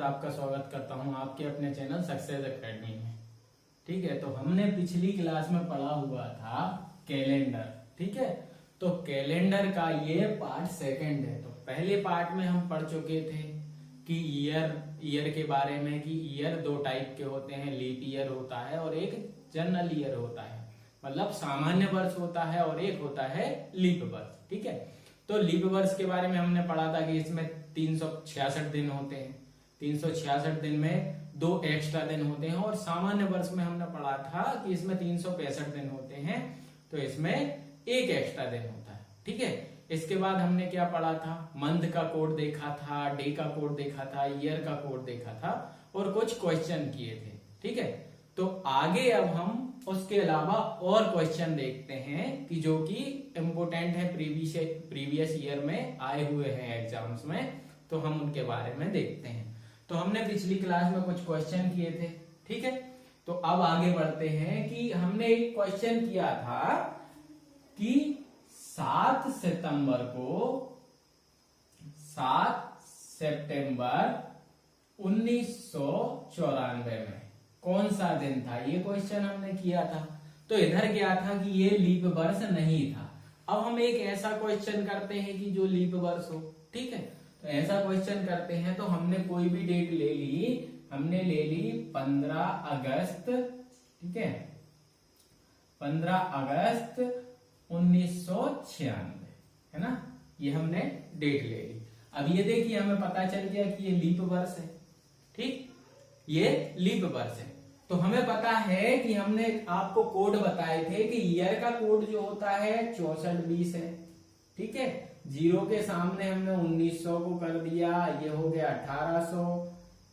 आपका स्वागत करता हूं आपके अपने चैनल सक्सेस एकेडमी में। ठीक है, तो हमने पिछली क्लास में पढ़ा हुआ था कैलेंडर। ठीक है, तो कैलेंडर का ये पार्ट सेकंड है। तो पहले पार्ट में हम पढ़ चुके थे कि ईयर के बारे में कि ईयर दो टाइप के होते हैं, लीप ईयर होता है और एक जनरल ईयर होता है, मतलब सामान्य वर्ष होता है, और एक होता है लीप वर्ष। ठीक है, तो लीप वर्ष के बारे में हमने पढ़ा था कि इसमें 366 दिन होते हैं। 366 दिन में 2 एक्स्ट्रा दिन होते हैं, और सामान्य वर्ष में हमने पढ़ा था कि इसमें 365 दिन होते हैं, तो इसमें एक एक्स्ट्रा दिन होता है। ठीक है, इसके बाद हमने क्या पढ़ा था, मंथ का कोड देखा था, डे का कोड देखा था, ईयर का कोड देखा था, और कुछ क्वेश्चन किए थे। ठीक है, तो आगे अब हम उसके अलावा और क्वेश्चन देखते हैं कि जो कि इम्पोर्टेंट है, प्रीवियस ईयर में आए हुए हैं एग्जाम्स में, तो हम उनके बारे में देखते हैं। तो हमने पिछली क्लास में कुछ क्वेश्चन किए थे। ठीक है, तो अब आगे बढ़ते हैं कि हमने एक क्वेश्चन किया था कि 7 सितंबर को 1994 में कौन सा दिन था, ये क्वेश्चन हमने किया था। तो इधर क्या था कि ये लीप वर्ष नहीं था। अब हम एक ऐसा क्वेश्चन करते हैं कि जो लीप वर्ष हो। ठीक है, तो ऐसा क्वेश्चन करते हैं, तो हमने कोई भी डेट ले ली, हमने ले ली 15 अगस्त। ठीक है, 15 अगस्त 1996, है ना, ये हमने डेट ले ली। अब ये देखिए, हमें पता चल गया कि ये लीप वर्ष है। ठीक, ये लीप वर्ष है। तो हमें पता है कि हमने आपको कोड बताए थे कि ईयर का कोड जो होता है 6420 है। ठीक है, 0 के सामने हमने 1900 को कर दिया, ये हो गया 1800,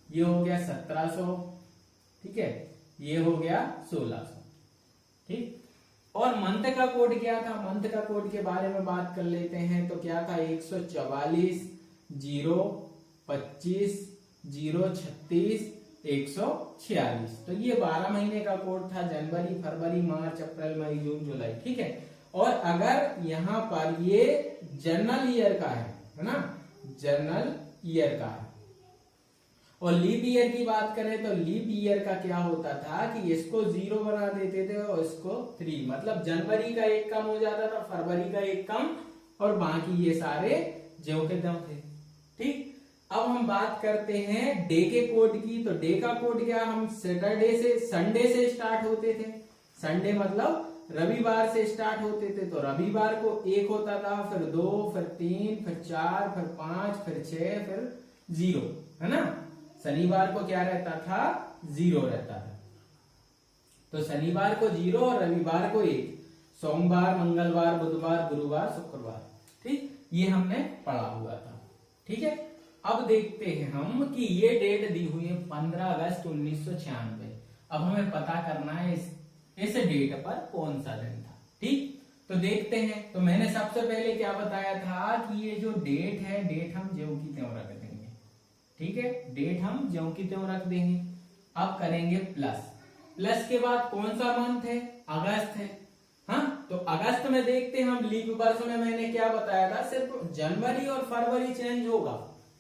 ये हो गया 1700, ठीक है, ये हो गया 1600। ठीक, और मंथ का कोड क्या था, मंथ का कोड के बारे में बात कर लेते हैं। तो क्या था, 144 0 25 0 36 146। तो ये 12 महीने का कोड था, जनवरी फरवरी मार्च अप्रैल मई जून जुलाई। ठीक है, और अगर यहाँ पर ये जनरल ईयर का है ना, जनरल ईयर का है, और लीप ईयर की बात करें तो लीप ईयर का क्या होता था कि इसको 0 बना देते थे और इसको 3, मतलब जनवरी का एक कम हो जाता था, फरवरी का एक कम, और बाकी ये सारे ज्यों के त्यों थे। ठीक, अब हम बात करते हैं डे के कोड की। तो डे का कोड क्या, हम संडे से स्टार्ट होते थे। संडे मतलब रविवार से स्टार्ट होते थे। तो रविवार को 1 होता था, फिर 2, फिर 3, फिर 4, फिर 5, फिर 6, फिर 0, है ना। शनिवार को क्या रहता था, 0 रहता था। तो शनिवार को 0 और रविवार को 1, सोमवार मंगलवार बुधवार गुरुवार शुक्रवार। ठीक, ये हमने पढ़ा हुआ था। ठीक है, अब देखते हैं हम कि ये डेट दी हुई है 15 अगस्त 1996। अब हमें पता करना है इस डेट पर कौन सा दिन था। ठीक, तो देखते हैं। तो मैंने सबसे पहले क्या बताया था कि ये जो डेट है, डेट हम ज्यों की त्यों रख देंगे। ठीक है, डेट हम ज्यों की त्यों रख देंगे। अब करेंगे प्लस के बाद कौन सा मंथ है, अगस्त है। हाँ, तो अगस्त में देखते हैं हम, लीप वर्ष में मैंने क्या बताया था, सिर्फ जनवरी और फरवरी चेंज होगा।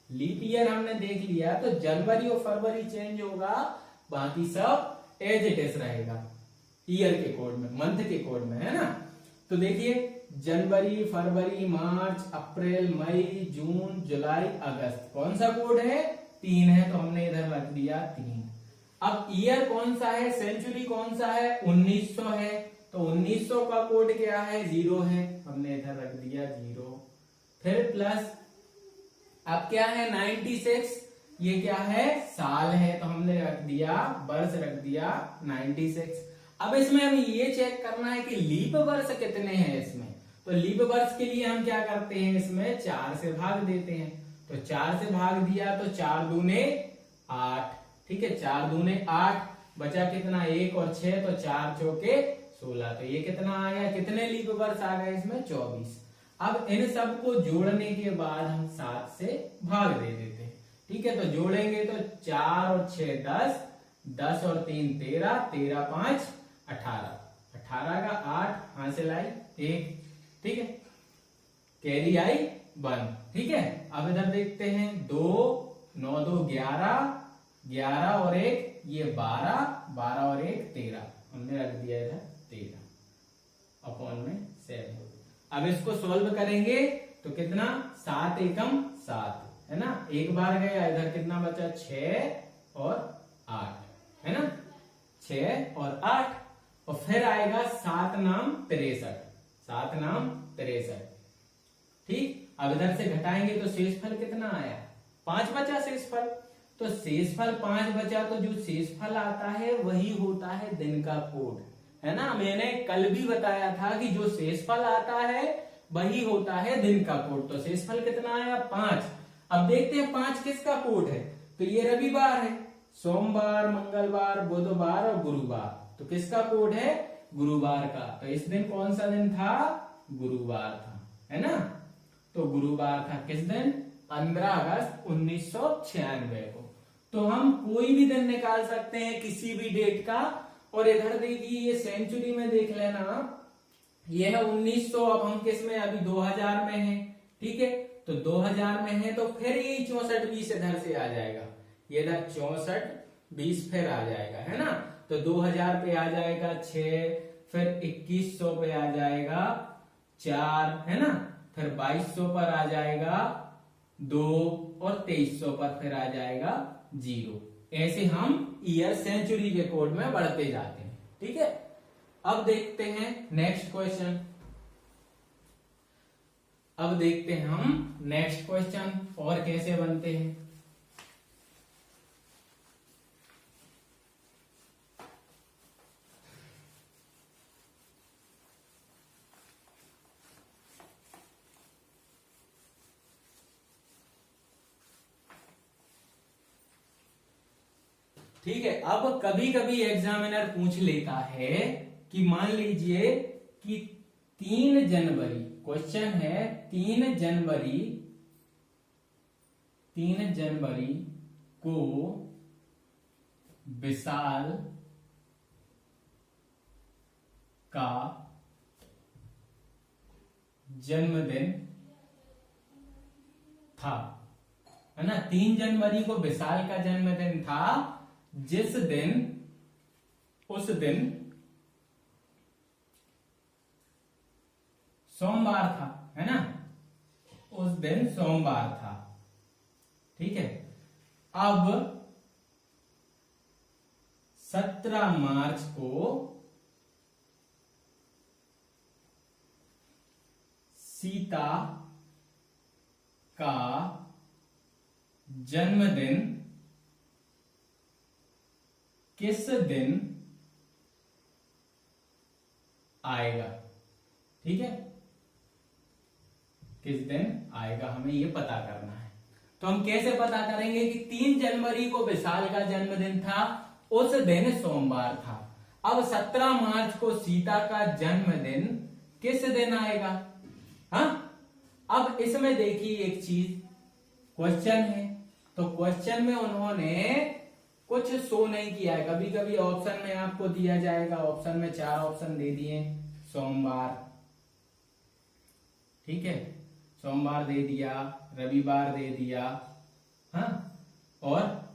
लीप ईयर हमने देख लिया, तो जनवरी और फरवरी चेंज होगा, बाकी सब एज इट इज रहेगा ईयर के कोड में, मंथ के कोड में, है ना। तो देखिए, जनवरी फरवरी मार्च अप्रैल मई जून जुलाई अगस्त, कौन सा कोड है, 3 है, तो हमने इधर रख दिया 3। अब ईयर कौन सा है, सेंचुरी कौन सा है, 1900 है, तो 1900 का कोड क्या है, 0 है, हमने इधर रख दिया 0। फिर प्लस, अब क्या है, 96, ये क्या है, साल है, तो हमने रख दिया, वर्ष रख दिया 96। अब इसमें हमें ये चेक करना है कि लीप वर्ष कितने हैं इसमें। तो लीप वर्ष के लिए हम क्या करते हैं, इसमें 4 से भाग देते हैं। तो 4 से भाग दिया तो 4 दूने 8। ठीक है, 4 दूने 8, बचा कितना, 1 और 6, तो 4 चौके 16। तो ये कितना आया, कितने लीप वर्ष आ गए इसमें, 24। अब इन सबको जोड़ने के बाद हम 7 से भाग दे देते हैं। ठीक है, तो जोड़ेंगे तो 4 और 6 10, 10 और 3 13, 13 5 18, 18 का 8 हासिल आई 1। ठीक है, कैरी आई 1। ठीक है, अब इधर देखते हैं 2 9 2 11 11 और 1 ये 12, 12 और 1 13, हमने रख दिया इधर 13 अपॉन में 7। अब इसको सॉल्व करेंगे तो कितना 7 एकम 7 है ना, एक बार गया, इधर कितना बचा 6 और 8 है ना, 6 और 8 और फिर आएगा 7 नाम 63, 7 नाम 63। ठीक, अब इधर से घटाएंगे तो शेषफल कितना आया 5 बचा शेषफल, तो शेषफल 5 बचा, तो जो शेषफल आता है वही होता है दिन का कोड, है ना। मैंने कल भी बताया था कि जो शेषफल आता है वही होता है दिन का कोड, तो शेषफल कितना आया 5। अब देखते हैं 5 किसका कोड है, तो ये रविवार है, सोमवार, मंगलवार, बुधवार और गुरुवार, तो किसका कोड है गुरुवार का। तो इस दिन कौन सा दिन था, गुरुवार था, है ना। तो गुरुवार था किस दिन, 15 अगस्त 1996 को। तो हम कोई भी दिन निकाल सकते हैं किसी भी डेट का। और इधर देखिए ये सेंचुरी में देख लेना, ये है 1900, अब हम किस में अभी 2000 में है, ठीक है। तो 2000 में है तो फिर ये 64 20 इधर से आ जाएगा, ये इधर 64 20 फिर आ जाएगा, है ना। तो 2000 पे आ जाएगा 6, फिर 2100 पे आ जाएगा 4, है ना, फिर 2200 पर आ जाएगा 2 और 2300 पर फिर आ जाएगा 0। ऐसे हम ईयर सेंचुरी के कोड में बढ़ते जाते हैं, ठीक है। अब देखते हैं नेक्स्ट क्वेश्चन, अब देखते हैं हम नेक्स्ट क्वेश्चन और कैसे बनते हैं। ठीक है, अब कभी कभी एग्जामिनर पूछ लेता है कि मान लीजिए कि 3 जनवरी, क्वेश्चन है 3 जनवरी को विशाल का जन्मदिन था, है ना। 3 जनवरी को विशाल का जन्मदिन था, जिस दिन, उस दिन सोमवार था, है ना, उस दिन सोमवार था, ठीक है। अब 17 मार्च को सीता का जन्मदिन किस दिन आएगा, ठीक है, किस दिन आएगा, हमें ये पता करना है। तो हम कैसे पता करेंगे कि 3 जनवरी को विशाल का जन्मदिन था, उस दिन सोमवार था। अब 17 मार्च को सीता का जन्मदिन किस दिन आएगा, हाँ। अब इसमें देखिए एक चीज, क्वेश्चन है तो क्वेश्चन में उन्होंने कुछ शो नहीं किया है। कभी कभी ऑप्शन में आपको दिया जाएगा, ऑप्शन में 4 ऑप्शन दे दिए, सोमवार, ठीक है, सोमवार दे दिया, रविवार दे दिया, हाँ, और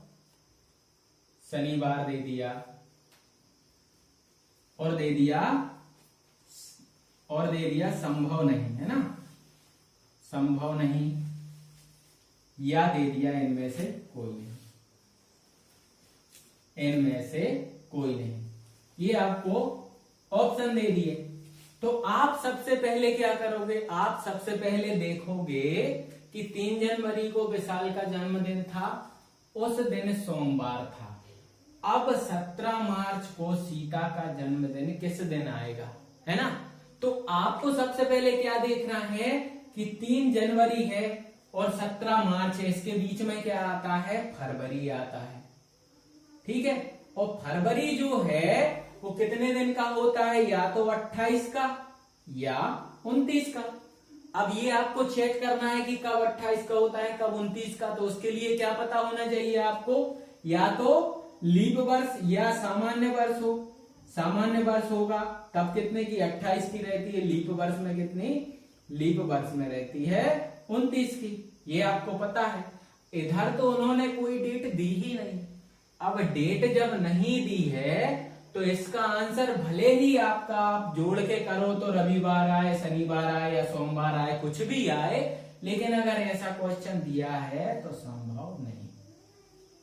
शनिवार दे दिया, और दे दिया संभव नहीं, है ना, संभव नहीं, या दे दिया इनमें से कोई नहीं, इनमें से कोई नहीं, ये आपको ऑप्शन दे दिए। तो आप सबसे पहले क्या करोगे, आप सबसे पहले देखोगे कि 3 जनवरी को विशाल का जन्मदिन था, उस दिन सोमवार था। अब 17 मार्च को सीता का जन्मदिन किस दिन आएगा, है ना। तो आपको सबसे पहले क्या देखना है कि 3 जनवरी है और 17 मार्च है, इसके बीच में क्या आता है, फरवरी आता है, ठीक है। और फरवरी जो है वो कितने दिन का होता है, या तो 28 का या 29 का। अब ये आपको चेक करना है कि कब 28 का होता है, कब 29 का। तो उसके लिए क्या पता होना चाहिए आपको, या तो लीप वर्ष या सामान्य वर्ष हो। सामान्य वर्ष होगा तब कितने की 28 की रहती है, लीप वर्ष में कितनी, लीप वर्ष में रहती है 29 की, ये आपको पता है। इधर तो उन्होंने कोई डेट दी ही नहीं, अब डेट जब नहीं दी है तो इसका आंसर भले ही आपका आप जोड़ के करो तो रविवार आए, शनिवार आए या सोमवार आए, कुछ भी आए, लेकिन अगर ऐसा क्वेश्चन दिया है तो संभव नहीं।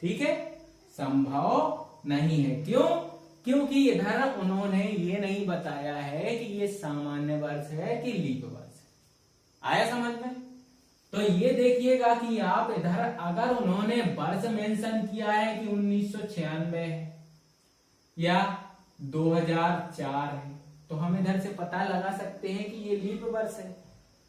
ठीक है, संभव नहीं है। क्यों? क्योंकि इधर उन्होंने ये नहीं बताया है कि ये सामान्य वर्ष है कि लीप वर्ष है। आया समझ में? तो ये देखिएगा कि आप इधर अगर उन्होंने वर्ष मेंशन किया है कि 1996 है या 2004 है, तो हम इधर से पता लगा सकते हैं कि ये लीप वर्ष है।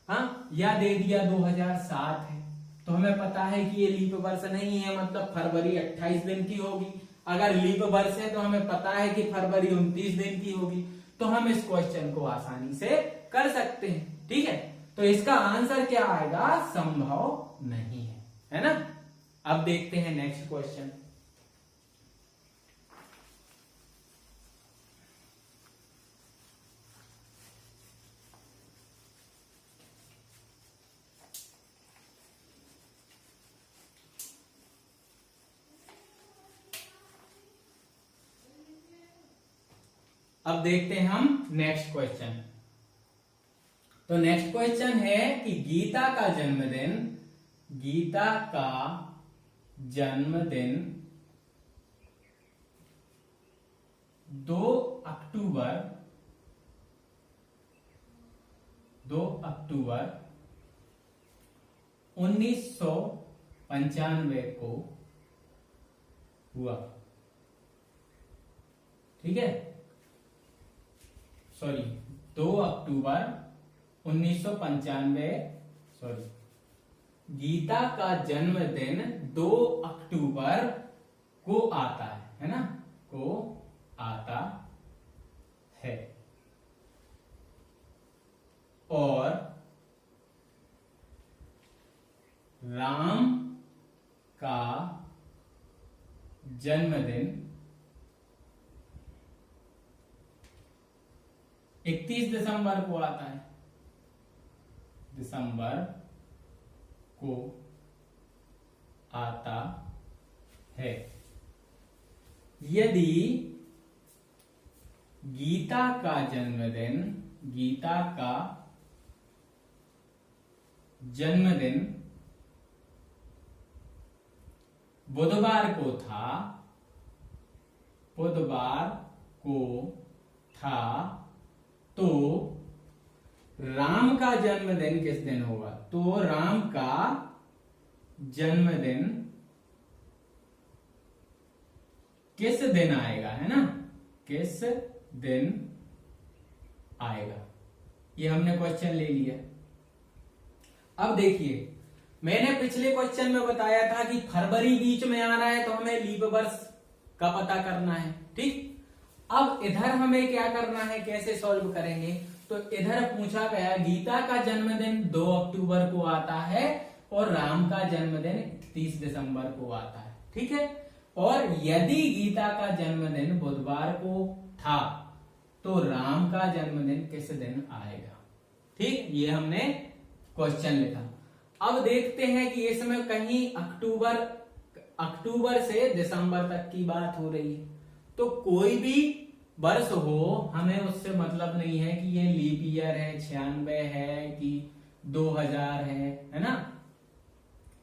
हाँ, या दे दिया 2007 है, तो हमें पता है कि ये लीप वर्ष नहीं है, मतलब फरवरी 28 दिन की होगी। अगर लीप वर्ष है तो हमें पता है कि फरवरी 29 दिन की होगी, तो हम इस क्वेश्चन को आसानी से कर सकते हैं। ठीक है, तो इसका आंसर क्या आएगा? संभव नहीं है ना। अब देखते हैं नेक्स्ट क्वेश्चन। अब देखते हैं हम नेक्स्ट क्वेश्चन। तो नेक्स्ट क्वेश्चन है कि गीता का जन्मदिन 2 अक्टूबर 1995 को हुआ। ठीक है, सॉरी 2 अक्टूबर 1995, सॉरी गीता का जन्मदिन 2 अक्टूबर को आता है ना, को आता है। और राम का जन्मदिन 31 दिसंबर को आता है, दिसंबर को आता है। यदि गीता का जन्मदिन बुधवार को था, तो राम का जन्मदिन किस दिन होगा? तो राम का जन्मदिन किस दिन आएगा, है ना, किस दिन आएगा। ये हमने क्वेश्चन ले लिया। अब देखिए, मैंने पिछले क्वेश्चन में बताया था कि फरवरी बीच में आ रहा है तो हमें लीप वर्ष का पता करना है। ठीक, अब इधर हमें क्या करना है, कैसे सॉल्व करेंगे? तो इधर पूछा गया गीता का जन्मदिन 2 अक्टूबर को आता है और राम का जन्मदिन 31 दिसंबर को आता है। ठीक है, और यदि गीता का जन्मदिन बुधवार को था तो राम का जन्मदिन किस दिन आएगा। ठीक, ये हमने क्वेश्चन लिखा। अब देखते हैं कि इसमें कहीं अक्टूबर से दिसंबर तक की बात हो रही है, तो कोई भी वर्ष हो हमें उससे मतलब नहीं है कि ये लीप ईयर है, 96 है कि 2000 है ना,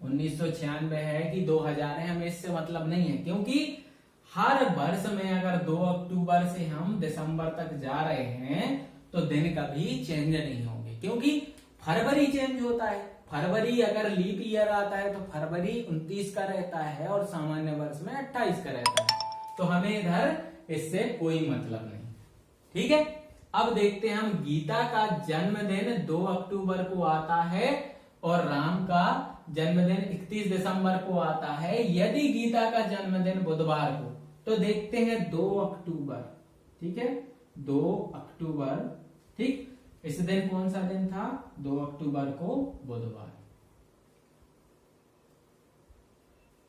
1996 है कि 2000 है, हमें इससे मतलब नहीं है। क्योंकि हर वर्ष में अगर 2 अक्टूबर से हम दिसंबर तक जा रहे हैं तो दिन कभी चेंज नहीं होंगे, क्योंकि फरवरी चेंज होता है। फरवरी अगर लीप ईयर आता है तो फरवरी 29 का रहता है और सामान्य वर्ष में 28 का रहता है, तो हमें इधर इससे कोई मतलब नहीं। ठीक है, अब देखते हैं हम, गीता का जन्मदिन 2 अक्टूबर को आता है और राम का जन्मदिन 31 दिसंबर को आता है। यदि गीता का जन्मदिन बुधवार को, तो देखते हैं 2 अक्टूबर। ठीक है, 2 अक्टूबर, ठीक, इस दिन कौन सा दिन था? 2 अक्टूबर को बुधवार।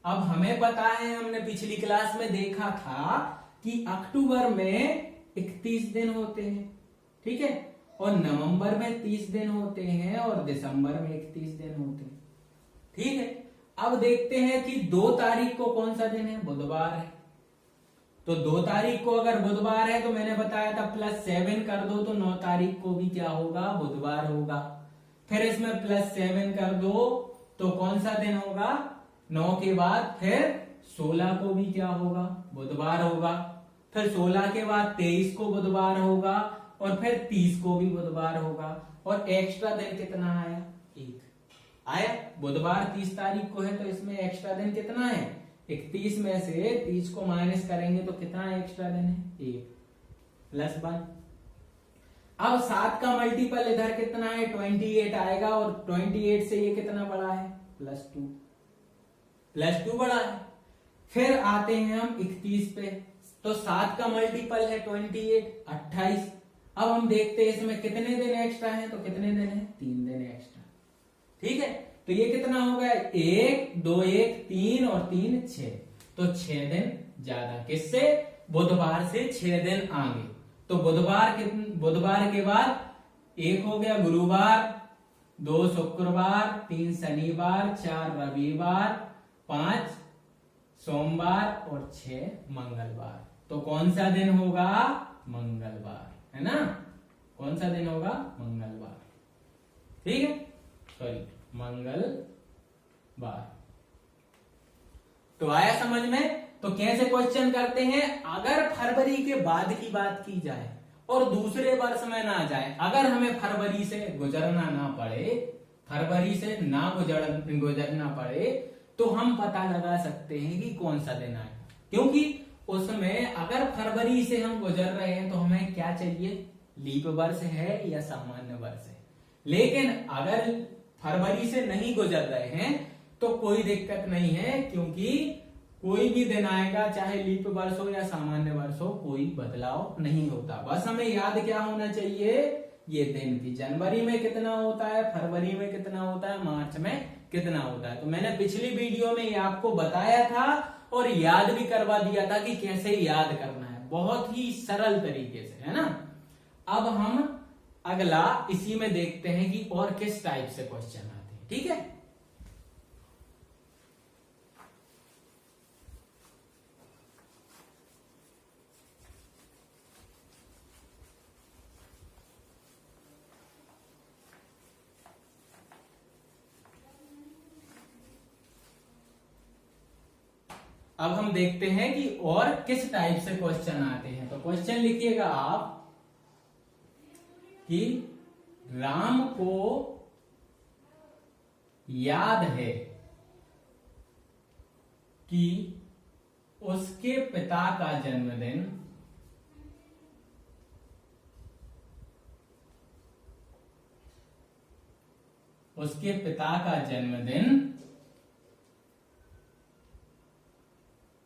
अब हमें पता है, हमने पिछली क्लास में देखा था कि अक्टूबर में 31 दिन होते हैं, ठीक है, और नवंबर में 30 दिन होते हैं और दिसंबर में 31 दिन होते हैं। ठीक है, अब देखते हैं कि 2 तारीख को कौन सा दिन है? बुधवार है। तो 2 तारीख को अगर बुधवार है तो मैंने बताया था +7 कर दो तो 9 तारीख को भी क्या होगा, बुधवार होगा। फिर इसमें +7 कर दो तो कौन सा दिन होगा, 9 के बाद फिर 16 को भी क्या होगा, बुधवार होगा। फिर 16 के बाद 23 को बुधवार होगा और फिर 30 को भी बुधवार होगा। और एक्स्ट्रा दिन कितना आया, 1 आया। बुधवार 30 तारीख को है तो इसमें एक्स्ट्रा दिन कितना है, 31 में से 30 को माइनस करेंगे तो कितना एक्स्ट्रा दिन है, 1 +1। अब 7 का मल्टीपल इधर कितना है, 28 आएगा और 28 से ये कितना बड़ा है, +2 बड़ा है। फिर आते हैं हम 31 पे, तो 7 का मल्टीपल है 28, 28। अब हम देखते हैं इसमें कितने दिन एक्स्ट्रा हैं, तो कितने दिन है, 3 दिन एक्स्ट्रा। ठीक है, तो ये कितना हो गया, 1 2 1 3 और 3 6, तो 6 दिन ज्यादा। किससे, बुधवार से 6 दिन आगे। तो बुधवार के बाद 1 हो गया गुरुवार, 2 शुक्रवार, 3 शनिवार, 4 रविवार, 5 सोमवार और 6 मंगलवार। तो कौन सा दिन होगा, मंगलवार, है ना। कौन सा दिन होगा, मंगलवार। ठीक है, सॉरी मंगलवार। तो आया समझ में। तो कैसे क्वेश्चन करते हैं, अगर फरवरी के बाद की बात की जाए और दूसरे वर्ष में ना जाए, अगर हमें फरवरी से गुजरना ना पड़े, फरवरी से ना गुजरना पड़े, तो हम पता लगा सकते हैं कि कौन सा दिन आएगा। क्योंकि उसमें अगर फरवरी से हम गुजर रहे हैं तो हमें क्या चाहिए, लीप वर्ष है या सामान्य वर्ष है। लेकिन अगर फरवरी से नहीं गुजर रहे हैं तो कोई दिक्कत नहीं है, क्योंकि कोई भी दिन आएगा, चाहे लीप वर्ष हो या सामान्य वर्ष हो, कोई बदलाव नहीं होता। बस हमें याद क्या होना चाहिए, ये दिन की जनवरी में कितना होता है, फरवरी में कितना होता है, मार्च में कितना होता है। तो मैंने पिछली वीडियो में ये आपको बताया था और याद भी करवा दिया था कि कैसे याद करना है, बहुत ही सरल तरीके से, है ना। अब हम अगला इसी में देखते हैं कि और किस टाइप से क्वेश्चन आते हैं। ठीक है, अब हम देखते हैं कि और किस टाइप से क्वेश्चन आते हैं। तो क्वेश्चन लिखिएगा आप कि राम को याद है कि उसके पिता का जन्मदिन उसके पिता का जन्मदिन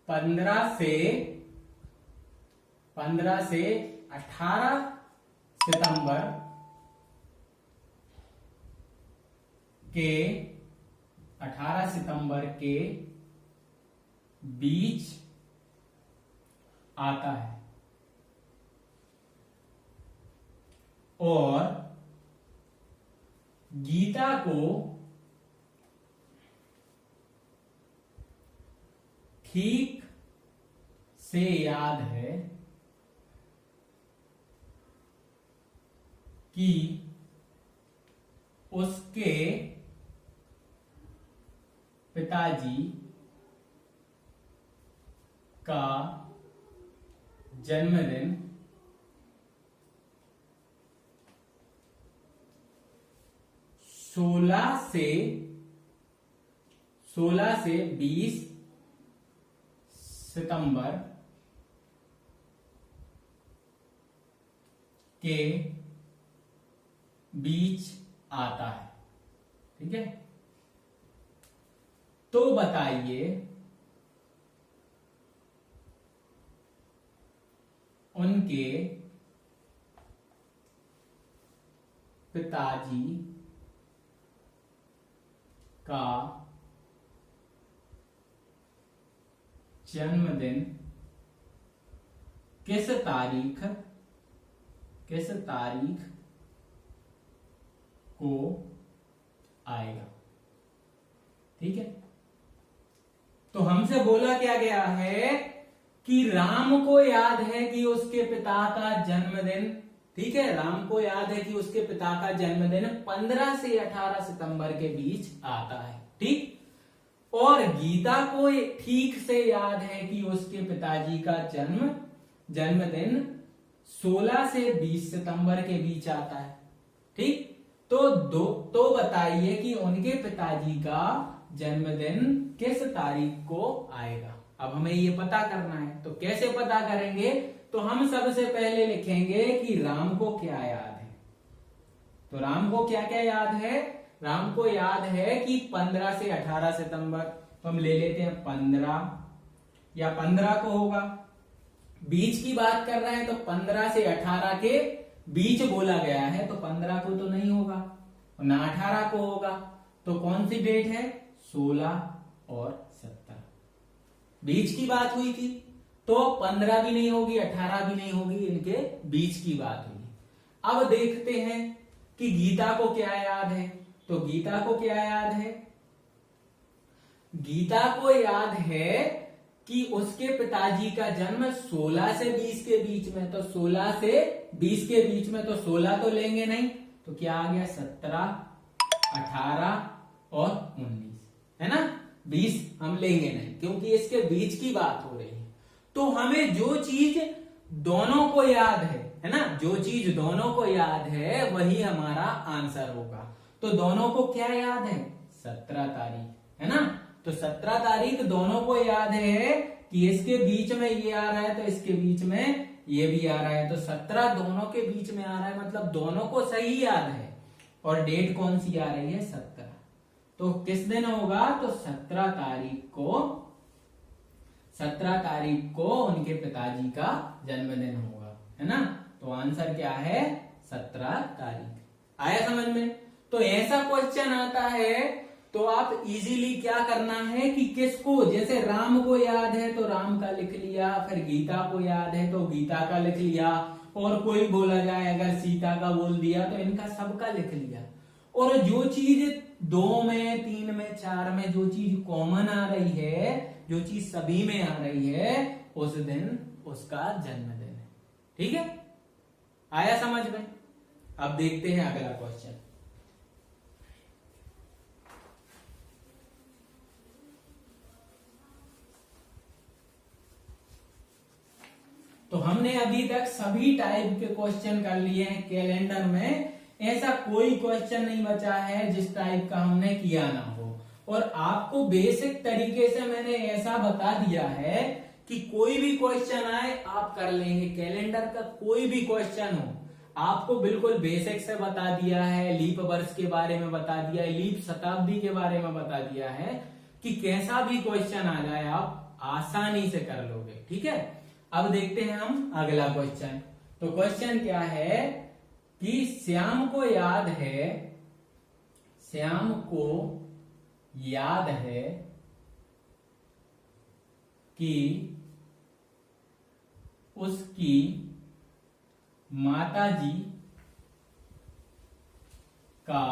15 से 18 सितंबर के 18 सितंबर के बीच आता है और गीता को ठीक से याद है कि उसके पिताजी का जन्मदिन 16 से 20 सितंबर के बीच आता है। ठीक है, तो बताइए उनके पिताजी का जन्मदिन किस तारीख को आएगा। ठीक है, तो हमसे बोला क्या गया है कि राम को याद है कि उसके पिता का जन्मदिन, ठीक है, राम को याद है कि उसके पिता का जन्मदिन 15 से 18 सितंबर के बीच आता है, ठीक। और गीता को ठीक से याद है कि उसके पिताजी का जन्मदिन 16 से 20 सितंबर के बीच आता है, ठीक। तो बताइए कि उनके पिताजी का जन्मदिन किस तारीख को आएगा। अब हमें ये पता करना है, तो कैसे पता करेंगे, तो हम सबसे पहले लिखेंगे कि राम को क्या याद है। तो राम को क्या क्या याद है, राम को याद है कि 15 से 18 सितंबर, तो हम ले लेते हैं 15 या 15 को होगा। बीच की बात कर रहे हैं तो 15 से 18 के बीच बोला गया है, तो 15 को तो नहीं होगा और ना 18 को होगा, तो कौन सी डेट है, 16 और 17। बीच की बात हुई थी, तो 15 भी नहीं होगी 18 भी नहीं होगी, इनके बीच की बात हुई। अब देखते हैं कि गीता को क्या याद है। तो गीता को क्या याद है, गीता को याद है कि उसके पिताजी का जन्म 16 से 20 के बीच में, तो 16 से 20 के बीच में, तो 16 तो लेंगे नहीं, तो क्या आ गया 17, 18 और 19, है ना। 20 हम लेंगे नहीं क्योंकि इसके बीच की बात हो रही है। तो हमें जो चीज दोनों को याद है ना, जो चीज दोनों को याद है वही हमारा आंसर होगा। तो दोनों को क्या याद है, 17 तारीख, है ना। तो 17 तारीख दोनों को याद है कि इसके बीच में ये आ रहा है तो इसके बीच में ये भी आ रहा है, तो 17 दोनों के बीच में आ रहा है, मतलब दोनों को सही याद है। और डेट कौन सी आ रही है, 17। तो किस दिन होगा, तो 17 तारीख को उनके पिताजी का जन्मदिन होगा, है ना। तो आंसर क्या है, 17 तारीख। आया समझ में। तो ऐसा क्वेश्चन आता है तो आप इजीली क्या करना है कि किसको, जैसे राम को याद है तो राम का लिख लिया, फिर गीता को याद है तो गीता का लिख लिया, और कोई बोला जाए अगर सीता का बोल दिया तो इनका सबका लिख लिया। और जो चीज 2 में 3 में 4 में जो चीज कॉमन आ रही है, जो चीज सभी में आ रही है, उस दिन उसका जन्मदिन है, ठीक है। आया समझ में। अब देखते हैं अगला क्वेश्चन। तो हमने अभी तक सभी टाइप के क्वेश्चन कर लिए हैं कैलेंडर में, ऐसा कोई क्वेश्चन नहीं बचा है जिस टाइप का हमने किया ना हो। और आपको बेसिक तरीके से मैंने ऐसा बता दिया है कि कोई भी क्वेश्चन आए आप कर लेंगे, कैलेंडर का कोई भी क्वेश्चन हो आपको बिल्कुल बेसिक से बता दिया है, लीप वर्ष के बारे में बता दिया है, लीप शताब्दी के बारे में बता दिया है कि कैसा भी क्वेश्चन आ जाए आप आसानी से कर लोगे, ठीक है। अब देखते हैं हम अगला क्वेश्चन। तो क्वेश्चन क्या है कि श्याम को याद है कि उसकी माताजी का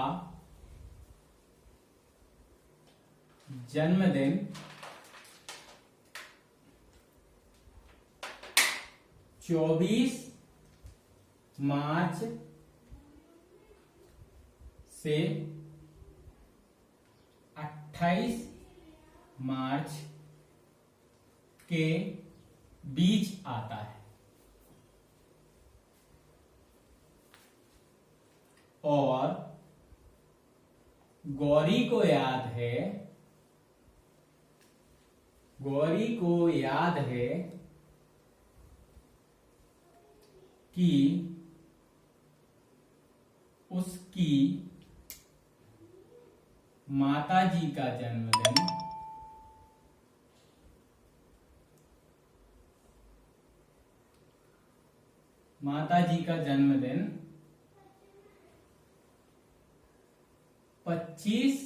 जन्मदिन 24 मार्च से 28 मार्च के बीच आता है, और गौरी को याद है कि उसकी माताजी का जन्मदिन 25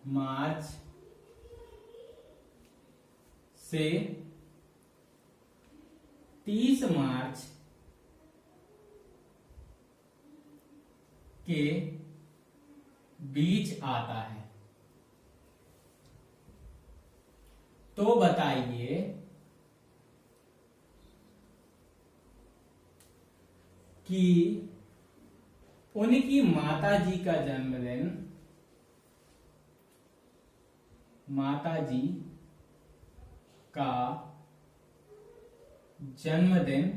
मार्च से 30 मार्च के बीच आता है। तो बताइए कि उनकी माता जी का जन्मदिन, माता जी का जन्मदिन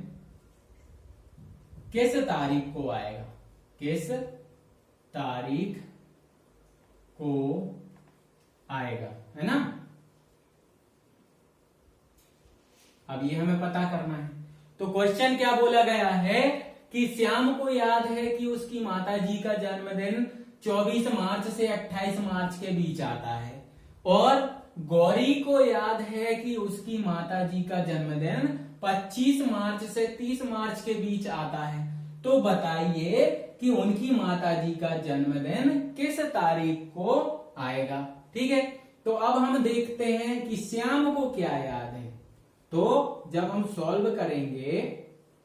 किस तारीख को आएगा, किस तारीख को आएगा, है ना। अब ये हमें पता करना है। तो क्वेश्चन क्या बोला गया है कि श्याम को याद है कि उसकी माता जी का जन्मदिन 24 मार्च से 28 मार्च के बीच आता है, और गौरी को याद है कि उसकी माता जी का जन्मदिन 25 मार्च से 30 मार्च के बीच आता है। तो बताइए कि उनकी माता जी का जन्मदिन किस तारीख को आएगा। ठीक है, तो अब हम देखते हैं कि श्याम को क्या याद है। तो जब हम सॉल्व करेंगे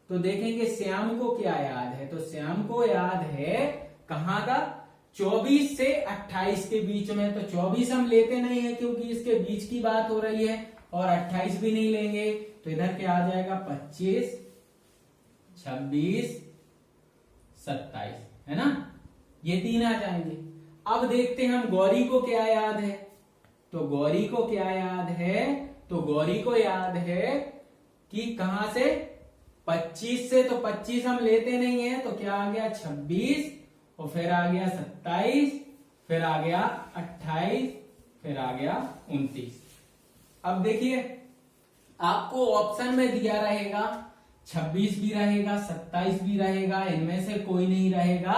तो देखेंगे श्याम को क्या याद है। तो श्याम को याद है कहां का, 24 से 28 के बीच में। तो 24 हम लेते नहीं है क्योंकि इसके बीच की बात हो रही है, और 28 भी नहीं लेंगे। तो इधर क्या आ जाएगा, 25, 26, 27, है ना, ये 3 आ जाएंगे। अब देखते हैं हम गौरी को क्या याद है। तो गौरी को क्या याद है, तो गौरी को याद है कि कहां से, 25 से। तो 25 हम लेते नहीं है, तो क्या आ गया 26, और फिर आ गया 27, फिर आ गया 28, फिर आ गया 29। अब देखिए आपको ऑप्शन में दिया रहेगा 26 भी रहेगा, 27 भी रहेगा, इनमें से कोई नहीं रहेगा,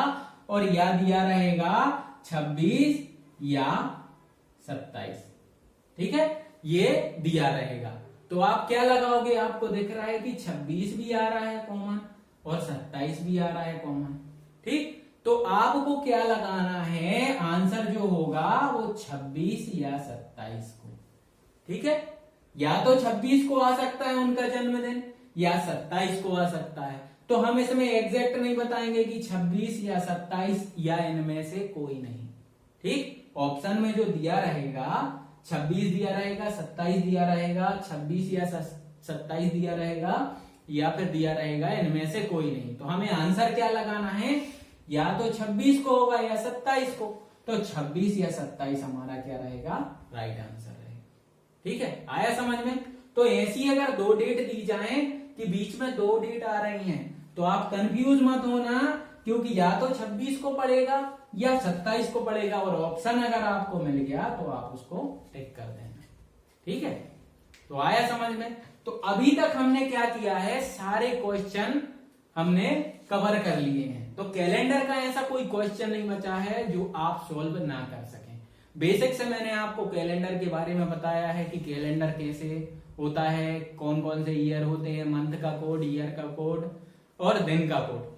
और या दिया रहेगा 26 या 27। ठीक है, ये दिया रहेगा। तो आप क्या लगाओगे, आपको दिख रहा है कि 26 भी आ रहा है कॉमन और 27 भी आ रहा है कॉमन। ठीक, तो आपको क्या लगाना है, आंसर जो होगा वो 26 या 27 को। ठीक है, या तो 26 को आ सकता है उनका जन्मदिन, या 27 को आ सकता है। तो हम इसमें एग्जैक्ट नहीं बताएंगे कि 26 या 27 या इनमें से कोई नहीं। ठीक, ऑप्शन में जो दिया रहेगा 26 दिया रहेगा, 27 दिया रहेगा, 26 या 27 दिया रहेगा, या फिर दिया रहेगा इनमें से कोई नहीं। तो हमें आंसर क्या लगाना है, या तो 26 को होगा या 27 को। तो 26 या 27 हमारा क्या रहेगा, राइट आंसर रहेगा। ठीक है, आया समझ में। तो ऐसी अगर 2 डेट दी जाए कि बीच में 2 डेट आ रही हैं, तो आप कंफ्यूज मत होना, क्योंकि या तो 26 को पड़ेगा या 27 को पड़ेगा, और ऑप्शन अगर आपको मिल गया तो आप उसको टिक कर देना। ठीक है, तो आया समझ में। तो अभी तक हमने क्या किया है, सारे क्वेश्चन हमने कवर कर लिए हैं। तो कैलेंडर का ऐसा कोई क्वेश्चन नहीं बचा है जो आप सॉल्व ना कर सकें। बेसिक से मैंने आपको कैलेंडर के बारे में बताया है कि कैलेंडर कैसे होता है, कौन कौन से ईयर होते हैं, मंथ का कोड, ईयर का कोड और दिन का कोड।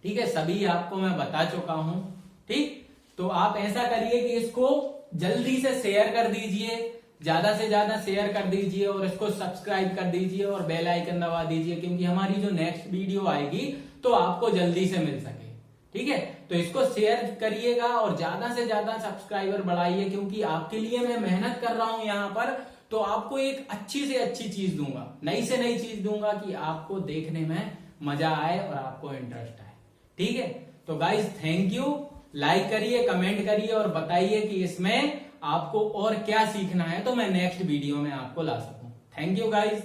ठीक है, सभी आपको मैं बता चुका हूं। ठीक, तो आप ऐसा करिए कि इसको जल्दी से शेयर कर दीजिए, ज्यादा से ज्यादा शेयर कर दीजिए, और इसको सब्सक्राइब कर दीजिए और बेल आइकन दबा दीजिए, क्योंकि हमारी जो नेक्स्ट वीडियो आएगी तो आपको जल्दी से मिल सके। ठीक है, तो इसको शेयर करिएगा और ज्यादा से ज्यादा सब्सक्राइबर बढ़ाइए, क्योंकि आपके लिए मैं मेहनत कर रहा हूं यहाँ पर। तो आपको एक अच्छी से अच्छी चीज दूंगा, नई से नई चीज दूंगा कि आपको देखने में मजा आए और आपको इंटरेस्ट आए। ठीक है, तो गाइज थैंक यू। लाइक करिए, कमेंट करिए और बताइए कि इसमें आपको और क्या सीखना है, तो मैं नेक्स्ट वीडियो में आपको ला सकूं। Thank you guys.